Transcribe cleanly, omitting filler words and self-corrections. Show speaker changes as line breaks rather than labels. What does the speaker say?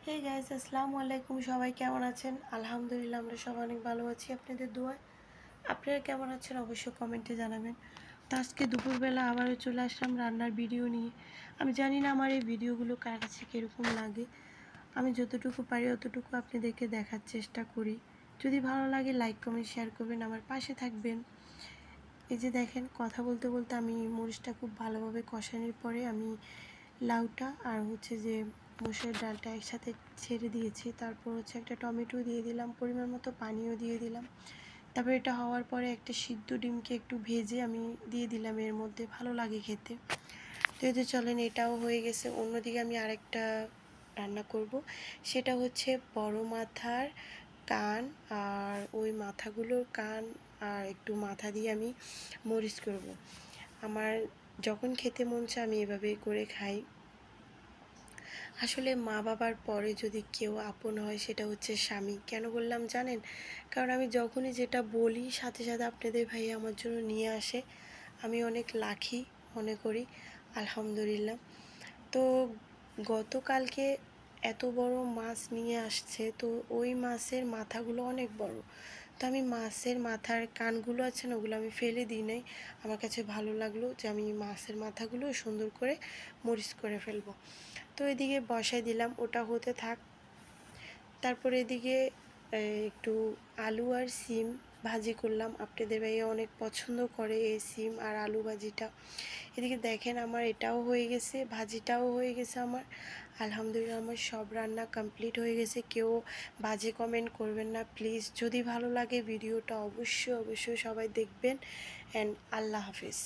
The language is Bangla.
হে গাইস, আসসালামু আলাইকুম। সবাই কেমন আছেন? আলহামদুলিল্লাহ, আমরা সবাই অনেক ভালো আছি আপনাদের দোয়ায়। আপনারা কেমন আছেন অবশ্যই কমেন্টে জানাবেন। তো আজকে দুপুরবেলা আবারও চলে আসলাম রান্নার ভিডিও নিয়ে। আমি জানি না আমার এই ভিডিওগুলো কার কাছে কীরকম লাগে। আমি যতটুকু পারি অতটুকু আপনাদেরকে দেখার চেষ্টা করি। যদি ভালো লাগে লাইক কমেন্ট শেয়ার করবেন, আমার পাশে থাকবেন। এই যে দেখেন, কথা বলতে বলতে আমি মরিচটা খুব ভালোভাবে কষানোর পরে আমি লাউটা আর যে মসুর ডালটা একসাথে ছেড়ে দিয়েছি। তারপর একটা টমেটো দিয়ে দিলাম, পরিমাণ মতো পানিও দিয়ে দিলাম। তারপর এটা হওয়ার পরে একটা সিদ্ধ ডিমকে একটু ভেজে আমি দিয়ে দিলাম এর মধ্যে, ভালো লাগে খেতে। তো এই যে চলেন, এটাও হয়ে গেছে। অন্যদিকে আমি আরেকটা রান্না করব, সেটা হচ্ছে বড় মাথার কান, আর ওই মাথাগুলোর কান আর একটু মাথা দিয়ে আমি মরিচ করব। আমার যখন খেতে মন চায় আমি এভাবেই করে খাই। আসলে মা বাবার পরে যদি কেউ আপন হয় সেটা হচ্ছে স্বামী। কেন বললাম জানেন? কারণ আমি যখনই যেটা বলি সাথে সাথে আপনাদের ভাই আমার জন্য নিয়ে আসে। আমি অনেক লাকি মনে করি, আলহামদুলিল্লাহ। তো গতকালকে এত বড় মাছ নিয়ে আসছে, তো ওই মাছের মাথাগুলো অনেক বড়। তো আমি মাছের মাথার কানগুলো আছে না, ওগুলো আমি ফেলে দিই নাই। আমার কাছে ভালো লাগলো যে আমি মাছের মাথাগুলো সুন্দর করে মরিচ করে ফেলবো। তো এদিকে বসাই দিলাম, ওটা হতে থাক। তারপরে এদিকে একটু আলু আর সিম ভাজি করলাম। আপনাদের ভাইয়া অনেক পছন্দ করে এই সিম আর আলু ভাজিটা। এদিকে দেখেন, আমার এটাও হয়ে গেছে, ভাজিটাও হয়ে গেছে আমার। আলহামদুলিল্লাহ, আমার সব রান্না কমপ্লিট হয়ে গেছে। কেউ বাজে কমেন্ট করবেন না প্লিজ। যদি ভালো লাগে ভিডিওটা অবশ্যই অবশ্যই সবাই দেখবেন। অ্যান্ড আল্লাহ হাফিজ।